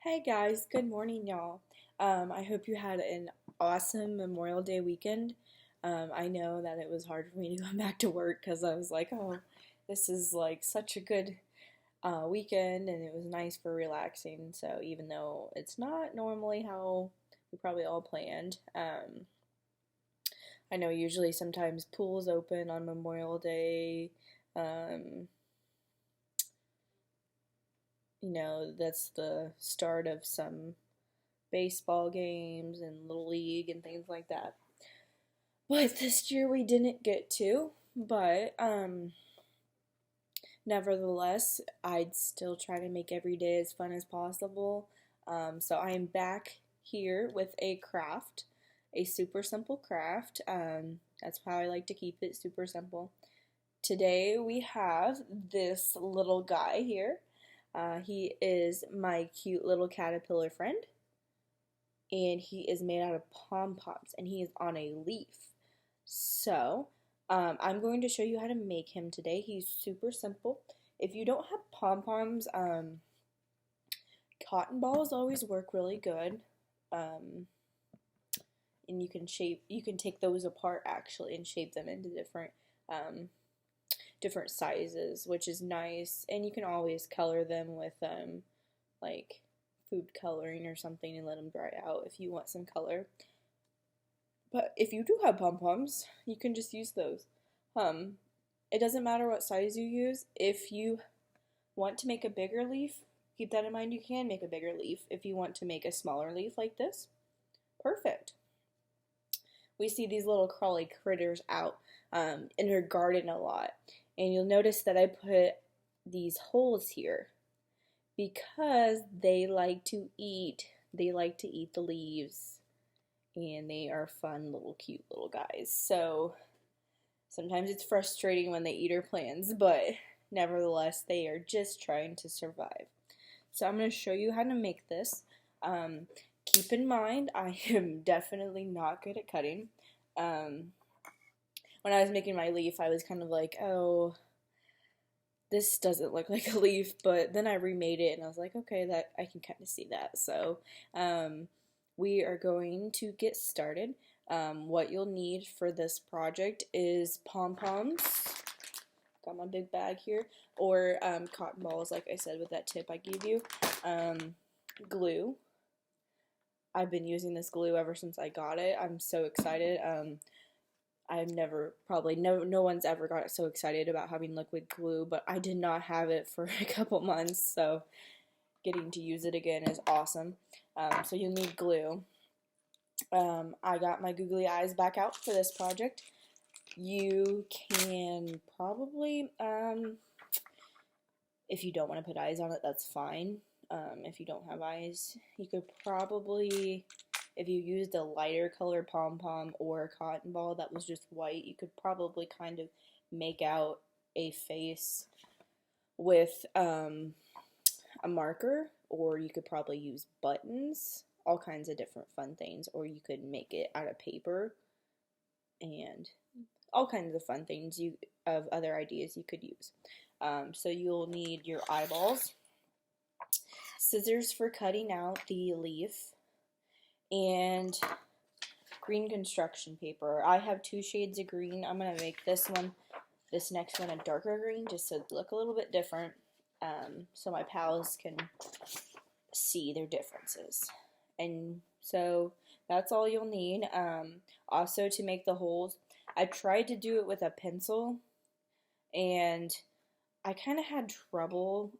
Hey guys, good morning, y'all. I hope you had an awesome Memorial Day weekend. I know that it was hard for me to come back to work because I was like, oh, this is like such a good weekend and it was nice for relaxing. So, even though it's not normally how we probably all planned, I know usually sometimes pools open on Memorial Day. Um, that's the start of some baseball games and Little League and things like that. But this year we didn't get to, but nevertheless, I'd still try to make every day as fun as possible. So I'm back here with a craft, a super simple craft. That's how I like to keep it super simple. Today we have this little guy here. He is my cute little caterpillar friend, and he is made out of pom-poms, and he is on a leaf. So, I'm going to show you how to make him today. He's super simple. If you don't have pom-poms, cotton balls always work really good. And you can take those apart actually and shape them into different sizes, which is nice. And you can always color them with, like food coloring or something and let them dry out if you want some color. But if you do have pom-poms, you can just use those. It doesn't matter what size you use. If you want to make a bigger leaf, keep that in mind, you can make a bigger leaf. If you want to make a smaller leaf like this, perfect. We see these little crawly critters out in her garden a lot. And you'll notice that I put these holes here because they like to eat. They like to eat the leaves. And they are fun little cute little guys. So sometimes it's frustrating when they eat our plants, but nevertheless they are just trying to survive. So I'm going to show you how to make this. Keep in mind I am definitely not good at cutting. When I was making my leaf I was kind of like, oh, this doesn't look like a leaf, but then I remade it and I was like, okay, that I can kind of see that. So we are going to get started. What you'll need for this project is pom-poms, got my big bag here, or cotton balls, like I said with that tip I gave you, glue. I've been using this glue ever since I got it. I'm so excited. I've never, probably no one's ever got so excited about having liquid glue, but I did not have it for a couple months, so getting to use it again is awesome. So you'll need glue. I got my googly eyes back out for this project. You can probably, if you don't want to put eyes on it, that's fine. If you don't have eyes, you could probably, if you used a lighter color pom-pom or a cotton ball that was just white, you could probably kind of make out a face with a marker, or you could probably use buttons, all kinds of different fun things, or you could make it out of paper, and all kinds of fun things of other ideas you could use. So you'll need your eyeballs, scissors for cutting out the leaf, and green construction paper. I have 2 shades of green. I'm going to make this next one a darker green just to look a little bit different, so my pals can see their differences. And so that's all you'll need. Also, to make the holes, I tried to do it with a pencil and I kind of had trouble.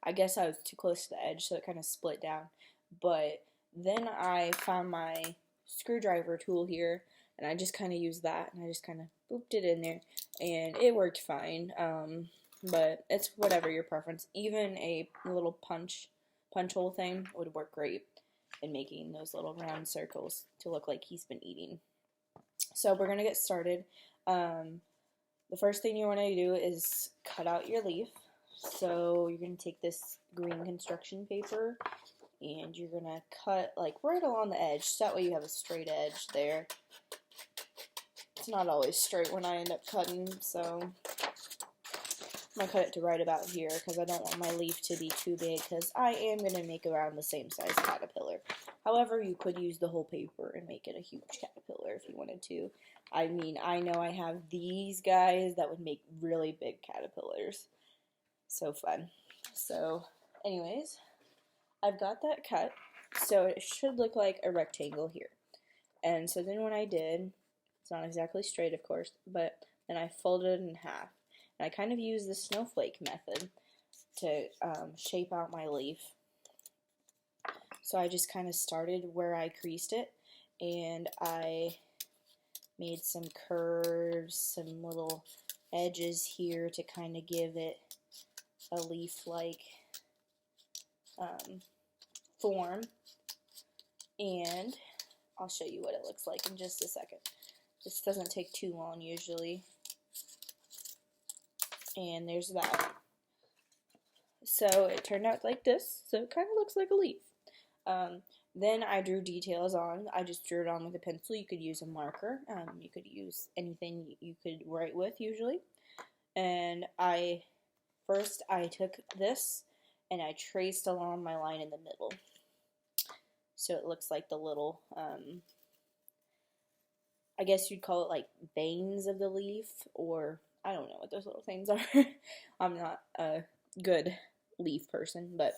I guess I was too close to the edge, so it kind of split down. But then I found my screwdriver tool here, and I just kind of used that, and I just kind of booped it in there, and it worked fine. But it's whatever your preference. Even a little punch hole thing would work great in making those little round circles to look like he's been eating. So we're gonna get started. The first thing you want to do is cut out your leaf. So you're going to take this green construction paper and you're going to cut like right along the edge, so that way you have a straight edge there. It's not always straight when I end up cutting, so I'm going to cut it to right about here because I don't want my leaf to be too big because I am going to make around the same size caterpillar. However, you could use the whole paper and make it a huge caterpillar if you wanted to. I mean, I know I have these guys that would make really big caterpillars. So fun. So, anyways, I've got that cut. So it should look like a rectangle here. And so then what I did, it's not exactly straight, of course, but then I folded it in half. And I kind of used the snowflake method to shape out my leaf. So I just kind of started where I creased it, and I made some curves, some little edges here to kind of give it a leaf-like form. And I'll show you what it looks like in just a second. This doesn't take too long usually. And there's that. So it turned out like this. So it kind of looks like a leaf. Then I drew details on. I just drew it on with a pencil. You could use a marker. You could use anything you could write with usually. And first I took this and I traced along my line in the middle. So it looks like the little, I guess you'd call it like veins of the leaf, or I don't know what those little things are. I'm not a good leaf person, but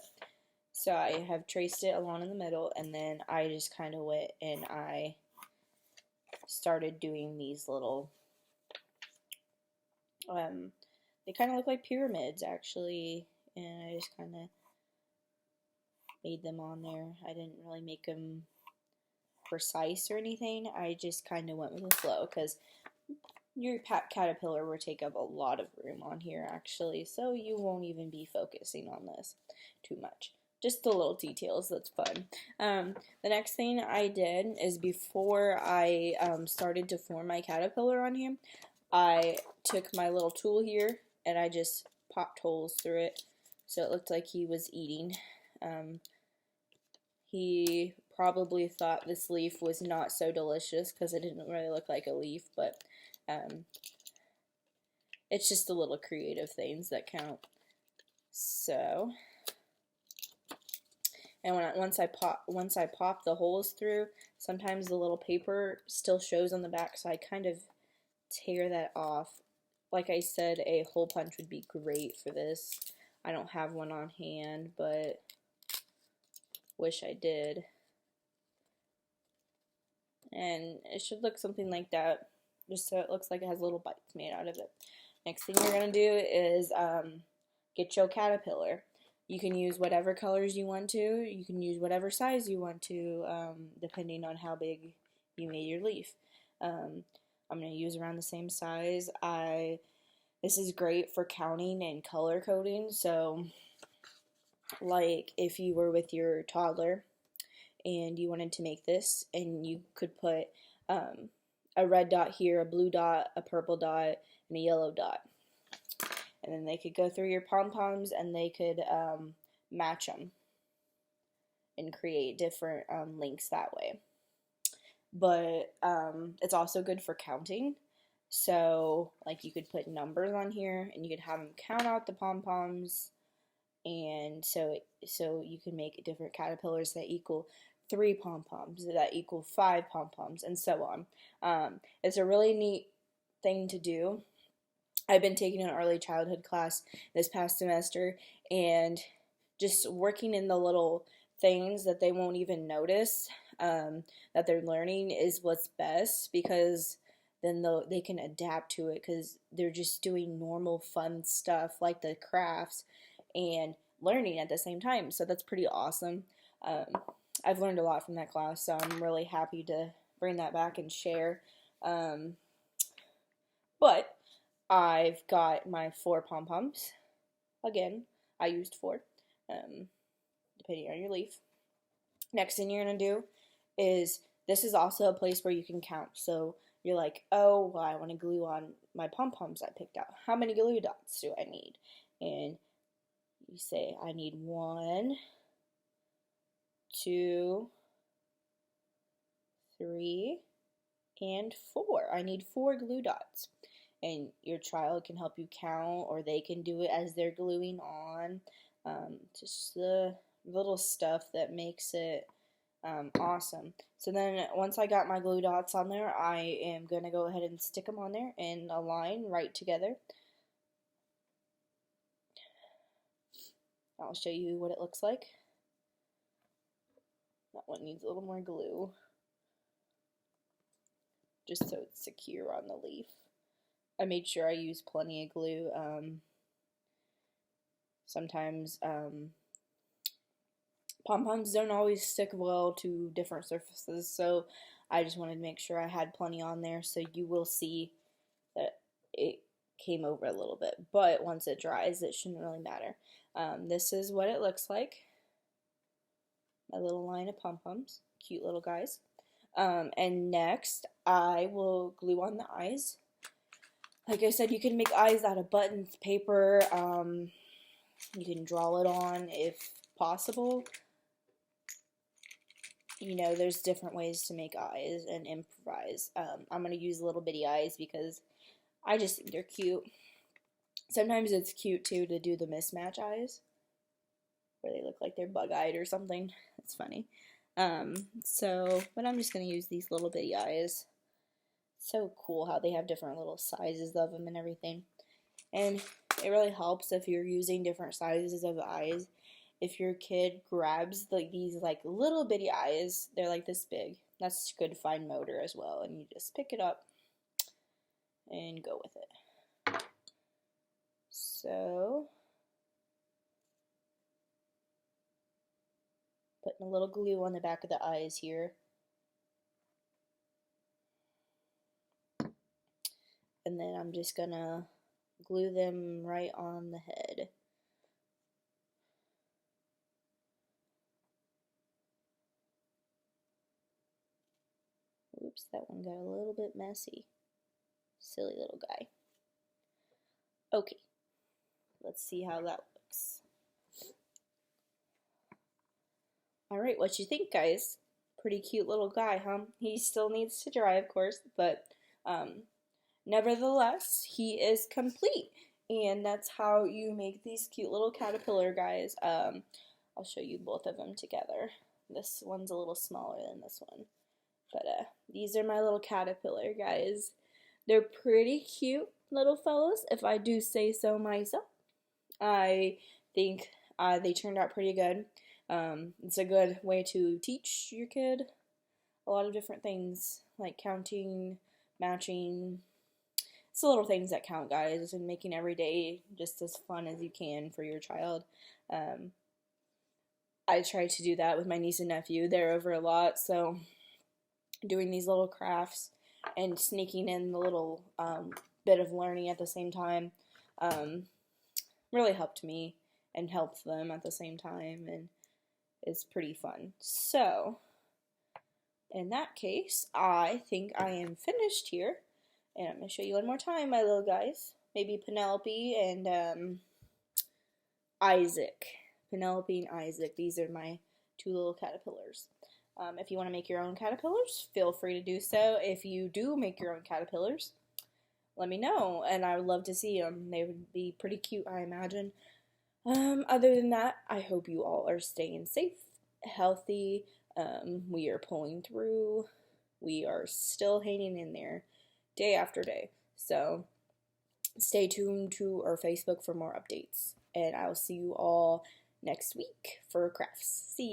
so I have traced it along in the middle, and then I just kind of went and I started doing these little, they kind of look like pyramids actually, and I just kind of made them on there. I didn't really make them precise or anything. I just kind of went with the flow because your caterpillar will take up a lot of room on here actually, so you won't even be focusing on this too much. Just the little details, that's fun. The next thing I did is before I started to form my caterpillar on here, I took my little tool here and I just popped holes through it so it looked like he was eating. He probably thought this leaf was not so delicious because it didn't really look like a leaf, but it's just the little creative things that count. So, and once I pop the holes through, sometimes the little paper still shows on the back, so I kind of tear that off. Like I said, a hole punch would be great for this. I don't have one on hand, but wish I did. And it should look something like that, just so it looks like it has little bites made out of it. Next thing you're going to do is get your caterpillar. You can use whatever colors you want to. You can use whatever size you want to, depending on how big you made your leaf. I'm going to use around the same size. This is great for counting and color coding. So, like if you were with your toddler and you wanted to make this, and you could put a red dot here, a blue dot, a purple dot, and a yellow dot. And then they could go through your pom-poms and they could match them and create different links that way. But it's also good for counting. So, like, you could put numbers on here and you could have them count out the pom-poms. And so you can make different caterpillars that equal 3 pom-poms, that equal 5 pom-poms, and so on. It's a really neat thing to do. I've been taking an early childhood class this past semester, and just working in the little things that they won't even notice that they're learning is what's best, because then they can adapt to it, because they're just doing normal fun stuff like the crafts and learning at the same time. So that's pretty awesome. I've learned a lot from that class, so I'm really happy to bring that back and share. But I've got my 4 pom-poms. Again, I used 4, depending on your leaf. Next thing you're going to do is, this is also a place where you can count. So you're like, oh, well, I want to glue on my pom-poms I picked out. How many glue dots do I need? And you say, I need 1, 2, 3, and 4. I need 4 glue dots. and your child can help you count, or they can do it as they're gluing on. Just the little stuff that makes it awesome. So then once I got my glue dots on there, I am going to go ahead and stick them on there in a line right together. I'll show you what it looks like. That one needs a little more glue, just so it's secure on the leaf. I made sure I used plenty of glue. Sometimes pom-poms don't always stick well to different surfaces, so I just wanted to make sure I had plenty on there, so you will see that it came over a little bit, but once it dries, it shouldn't really matter. This is what it looks like. My little line of pom-poms, cute little guys. And next, I will glue on the eyes. Like I said, you can make eyes out of buttons, paper. You can draw it on if possible. You know, there's different ways to make eyes and improvise. I'm going to use little bitty eyes because I just think they're cute. Sometimes it's cute, too, to do the mismatch eyes, where they look like they're bug-eyed or something. It's funny. But I'm just going to use these little bitty eyes. So cool how they have different little sizes of them and everything. And it really helps if you're using different sizes of eyes. If your kid grabs these little bitty eyes, they're like this big. That's good fine motor as well. And you just pick it up and go with it. So, putting a little glue on the back of the eyes here. And then I'm just gonna glue them right on the head. Oops, that one got a little bit messy. Silly little guy. Okay, let's see how that looks. Alright, what you think, guys? Pretty cute little guy, huh? He still needs to dry, of course, but nevertheless, he is complete. And that's how you make these cute little caterpillar guys. I'll show you both of them together. This one's a little smaller than this one. But these are my little caterpillar guys. They're pretty cute little fellows, if I do say so myself. I think they turned out pretty good. It's a good way to teach your kid a lot of different things, like counting, matching. It's the little things that count, guys, and making every day just as fun as you can for your child. I try to do that with my niece and nephew. They're over a lot, so doing these little crafts and sneaking in the little bit of learning at the same time really helped me and helped them at the same time, and it's pretty fun. So, in that case, I think I am finished here, and I'm going to show you one more time, my little guys. Maybe Penelope and Isaac. Penelope and Isaac, these are my two little caterpillars. If you want to make your own caterpillars, feel free to do so. If you do make your own caterpillars, let me know, and I would love to see them. They would be pretty cute, I imagine. Other than that, I hope you all are staying safe, healthy. We are pulling through. We are still hanging in there day after day. So stay tuned to our Facebook for more updates. And I'll see you all next week for crafts. See ya.